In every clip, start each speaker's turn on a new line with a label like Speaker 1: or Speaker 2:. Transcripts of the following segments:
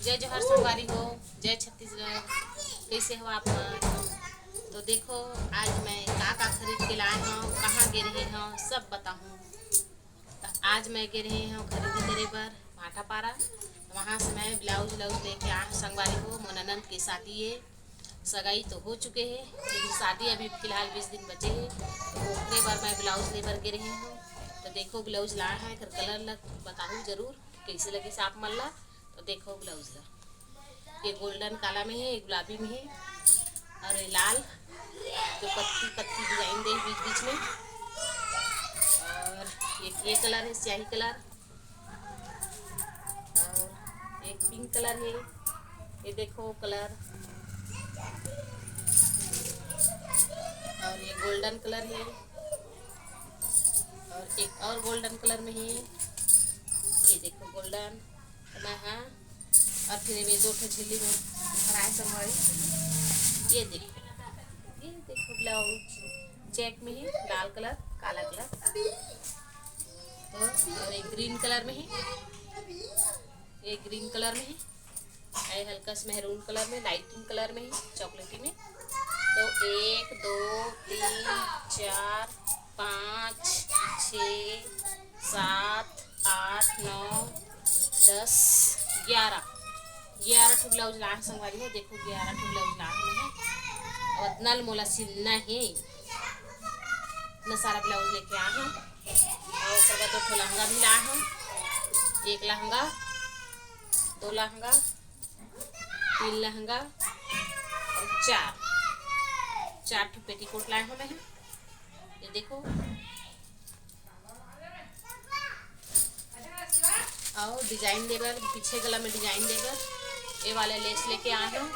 Speaker 1: जय जोहर संगवारी हो, जय छत्तीसगढ़। कैसे हो आप मन? तो देखो आज मैं का खरीद के लाए हूँ, कहाँ गे रहे हूँ सब बताऊँ। तो आज मैं गे रहे हूँ खरीदी करे बर भाटापारा। वहाँ से मैं ब्लाउज लेके आए संगवारी हो। मोर ननद की शादी है, सगाई तो हो चुके हैं लेकिन शादी अभी फिलहाल 20 दिन बचे हैं। तो ओकरे बार मैं ब्लाउज लेबर गे रही हूँ। तो देखो ब्लाउज लाया है, एकर कलर लग बताऊँ जरूर कैसे लगी से आप मन ला। तो देखो ब्लाउज ला, ये गोल्डन काला में है, एक गुलाबी में है और ये लाल जो पत्ती पत्ती डिजाइन दे बीच बीच में। और एक ये कलर है स्याही कलर, और एक पिंक कलर है। ये देखो कलर, और ये गोल्डन कलर है और एक और गोल्डन कलर में है। ये देखो गोल्डन मैं हाँ, और फिर ये दो झिल्ली में भराए संगवारी। ये देखो ब्लाउज चेक में है, लाल कलर काला कलर। तो और एक ग्रीन कलर में है, एक ग्रीन कलर में है, हल्का सा मेहरून कलर में, लाइट पिंक कलर में है, चॉकलेटी में। तो 1 2 3 4 5 6 7 8 9 10 11 ठो ब्लाउज ला संगवारी हो। देखो 11 ठो ब्लाउज ला है और नल मोला सिलना है। इतना सारा ब्लाउज लेके आए हैं और उसके बाद 2 ठो लहंगा भी लाए हैं। एक लहंगा, 2 लहंगा, 3 लहंगा और 4 ठो पेटीकोट लाए हूँ मैं। ये देखो और डिजाइन देकर पीछे गला में डिजाइन देकर ये वाले लेस लेके आए हूँ।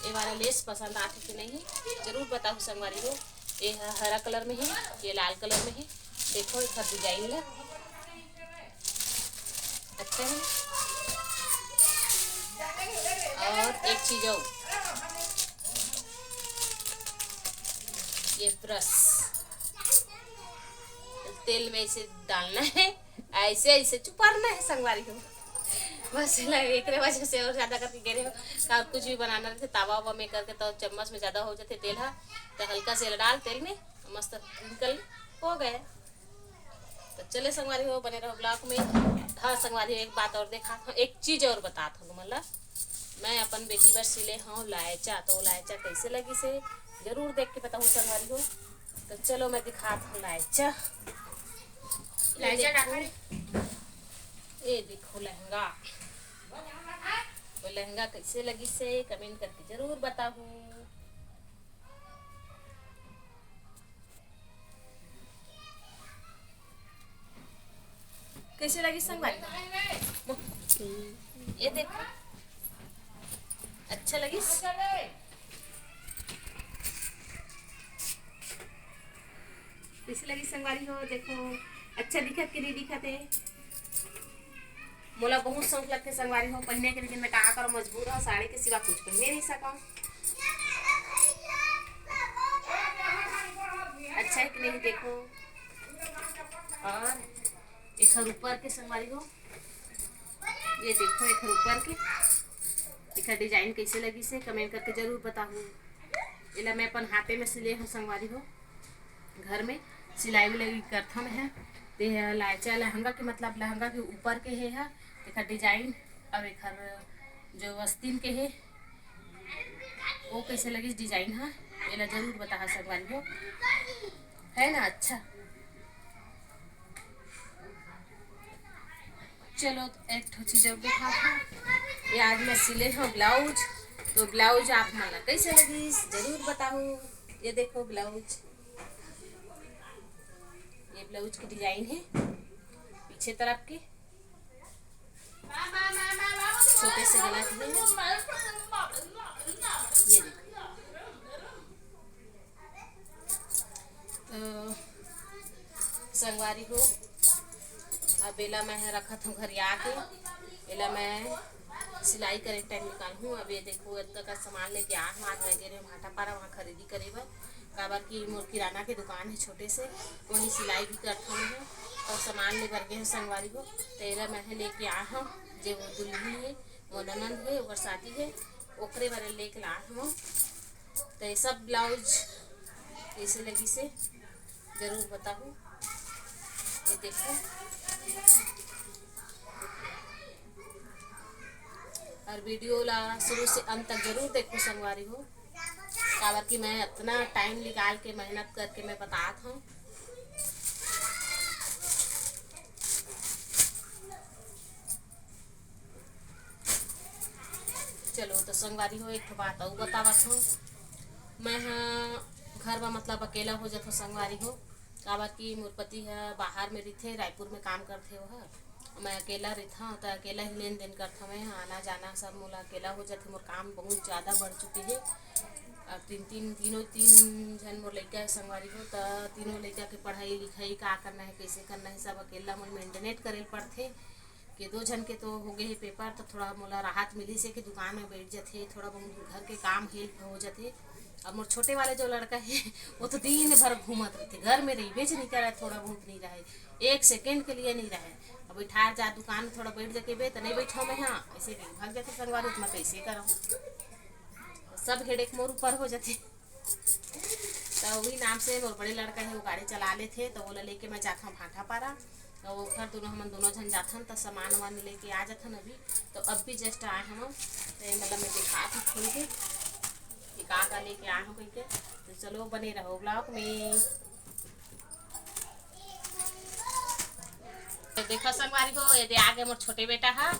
Speaker 1: ये वाला लेस पसंद आते कि नहीं जरूर बताओ संगवारी हो। ये हरा कलर में है, ये लाल कलर में है। देखो इसका डिजाइन है अच्छा है। और एक चीज और, ये ब्रश तेल में ऐसे डालना है, ऐसे ऐसे चुपारना है संगवारी हो। बस एक वजह से और ज्यादा करके गिरे हो का कुछ भी बनाना रहते तावा वावा में करके तो चम्मच में ज्यादा हो जाते तेल है तो हल्का से डाल तेल में मस्त निकल हो गए। तो चले संगवारी हो बने रहो ब्लॉग में। हाँ संगवारी हो एक बात और देखा था, एक चीज और बता था मतलब मैं अपन बेटी बस सिले हाँ लायचा। तो लायचा कैसे लगी से जरूर देख के बताऊँ संगवारी हो। तो चलो मैं दिखा था लायचा। ये देखो लहंगा, वो लहंगा कैसे लगी से कमेंट करके जरूर बताओ। कैसे लगी संगवारी? ये देखो अच्छा लगी, कैसे लगी संगवारी हो? देखो अच्छा दिखत के नहीं दिखत है। मोला बहुत शौक लगते संगवारी हो पहने के, लेकिन मैं कहा करो मजबूर हूँ, साड़ी के सिवा कुछ पहने नहीं सका। अच्छा है कि नहीं देखो। और एक ऊपर के संगवारी हो, ये देखो एक ऊपर के एक डिजाइन कैसे लगी से कमेंट करके जरूर बताओ। इला मैं अपन हाथे में सिले हूँ संगवारी हो, घर में सिलाई भी लगी करथम है। ते लायचा लहंगा के मतलब लहंगा के ऊपर के है एक डिजाइन और एक जो वस्तीन के है वो कैसे लगी डिजाइन है ये जरूर बता संगवारी हो, है ना अच्छा। चलो तो एक चीज और दिखा था, ये आज मैं सिले हूँ ब्लाउज। तो ब्लाउज आप मला कैसे लगी जरूर बताओ। ये देखो ब्लाउज, ये ब्लाउज की डिजाइन है पीछे तरफ की, छोटे से गला की है। ये देखो तो संगवारी हो अब एला मैं रखा था घर आके, एला मैं सिलाई करे टाइम निकाल हूँ। अब ये देखो इतना का सामान लेके आ हूँ। आज मैं गए भाटापारा वहाँ खरीदी करे बर काबर की मोर किराना के दुकान है छोटे से, वहीं सिलाई भी करता हूँ और सामान ले बर गए हैं संगवारी को। तेरा मैं लेके आ हूँ जो दुल्हन है वो ननद है ओकर शादी है ओकरे बारे लेके ला हम। तो ये सब ब्लाउज कैसे लगी से जरूर बताऊँ। ये देखो और वीडियो ला शुरू से अंत तक जरूर देखो संगवारी हो, काबर कि मैं इतना टाइम निकाल के मेहनत करके मैं बतात हूँ। चलो तो संगवारी हो एक बात और बतावत हूँ। मैं घर में मतलब अकेला हो जाता संगवारी हो, काबर कि मोर पति है बाहर में रहते रायपुर में काम करते हो है। मैं अकेला रहता हूँ तो अकेला ही लेन देन करता मैं आना जाना सब मोला अकेला हो जाते। मोर काम बहुत ज़्यादा बढ़ चुके है। अब तीन जन मोर लड़का है संगवारी हो, तो तीनों लड़का के पढ़ाई लिखाई का करना है कैसे करना है सब अकेला मोल मेंटेनेट करे पड़ते। कि 2 जन के तो हो गए है पेपर, तो थोड़ा मोला राहत मिली से कि दुकान में बैठ जाते थोड़ा बहुत घर के काम हेल्प हो जाते। अब मोर छोटे वाले जो लड़का है वो तो दिन भर घूमत रहते, घर में रही नहीं करे, थोड़ा बहुत नहीं रहे, 1 सेकेंड के लिए नहीं रहे। अब बैठा जा दुकान में थोड़ा बैठ जाके बे तो नहीं बैठो मैं, हाँ ऐसे भाग जाते संगवारी मैं कैसे करूँ, सब हेडेक मोर ऊपर हो जाते। तो वही नाम से मोर बड़े लड़का है वो गाड़ी चला लेते, तो वो लेके मैं जाता हूँ भाटा पारा। तो वो घर हम दोनों जन जाथन तो सामान वामान लेके आ जाथन। अभी तो अब भी जस्ट आए हम, तो मतलब मैं दिखा थी खोल के कि का लेके आए हो कह के। तो चलो बने रहो ब्लॉग में। तो देखो संगवारी हो ये आगे मोर छोटे बेटा है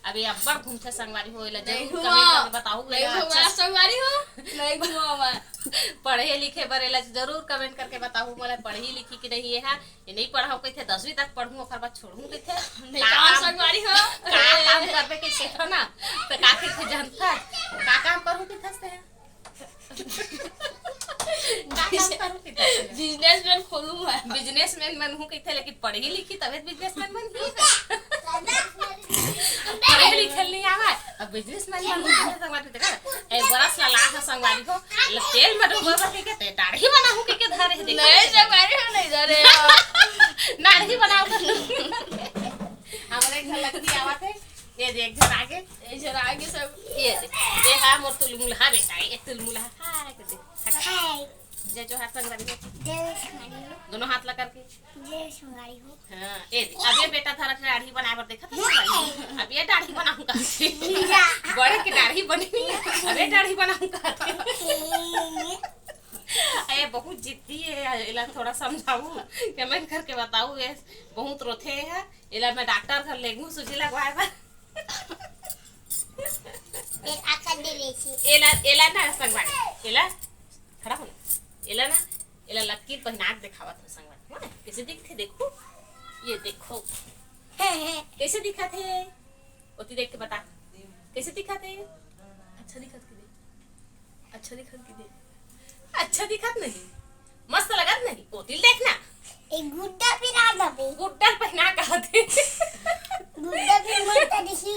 Speaker 1: अभी अब्बड़ घूमते संगवारी हो, जरूर कमेंट करके बताऊ अच्छा
Speaker 2: संगवारी हो नहीं घुमा
Speaker 1: पढ़े लिखे बरे जरूर कमेंट करके बताऊ मोला पढ़ी लिखी कि नहीं है ये नहीं पढ़ाऊ कहते 10वीं तक पढ़ूं ओकर बाद छोड़ूं कहते
Speaker 2: संगवारी हो
Speaker 1: का काम करबे के सीखो ना तो का के जानता का काम करूं कि फंसते हैं
Speaker 2: बिजनेसमैन खोलूं मैं
Speaker 1: बिजनेसमैन मन हूं कहते, लेकिन पढ़ी लिखी तबे बिजनेसमैन बन ही पढ़े लिखल नहीं आवा अब बिजनेसमैन बन हूं संगवारी देखा ए बरस ला लाख संगवारी हो तेल में डूबा के कहते दाढ़ी बनाऊं के धरे देख
Speaker 2: नहीं संगवारी हो नहीं धरे
Speaker 1: दाढ़ी बनाओ हमारे घर लगती आवा थे। ये देख घर आगे
Speaker 2: सब
Speaker 1: ये है मोर तुलमुला बेटा ये तुलमुला हाय कर दे हाय जय जो हाथ संगवारी हो
Speaker 3: जय संगवारी हो
Speaker 1: दोनों हाथ लगा के
Speaker 3: जय संगवारी हो।
Speaker 1: हां ये अब ये बेटा थारा दाढ़ी बनाए बर देखा था अब ये दाढ़ी बनाऊंगा बड़े की दाढ़ी बनी अब ये दाढ़ी बनाऊंगा ये बहुत जिद्दी है इला थोड़ा समझाऊ कमेंट करके बताऊ ये बहुत रोथे है इला मैं डॉक्टर घर लेगू सुजी लगवाए बा
Speaker 3: एक आकर दे लेसी
Speaker 1: एला ना संगवारी एला खड़ा हो एला ना एला लकीर पहनाक दिखावत है संगवारी कैसे दिखते देखो ये देखो कैसे दिखा थे ओती देख के बता कैसे दिखा थे
Speaker 2: अच्छा दिखत के दे
Speaker 1: अच्छा दिखत नहीं मस्त लगत नहीं ओती देखना
Speaker 3: एक गुड्डा पिरा दबे
Speaker 1: गुड्डा पहना कहते
Speaker 3: गुड्डा भी मत दिखी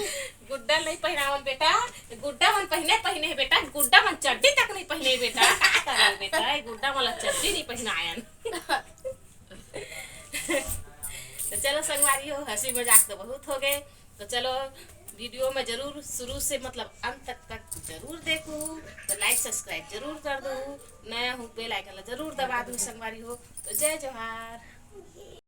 Speaker 1: गुड्डा नहीं पहनावन बेटा गुड्डा मन पहने बेटा गुड्डा मन चड्डी तक नहीं पहने बेटा का करे बेटा गुड्डा वाला चड्डी नहीं पहनायन तो चलो संगवारी हो हंसी मजाक तो बहुत हो गए। तो चलो वीडियो में जरूर शुरू से मतलब अंत तक जरूर देखो, तो लाइक सब्सक्राइब जरूर कर दो, नया हूँ बेल आइकन जरूर दबा दो संगवारी हो। तो जय जोहार।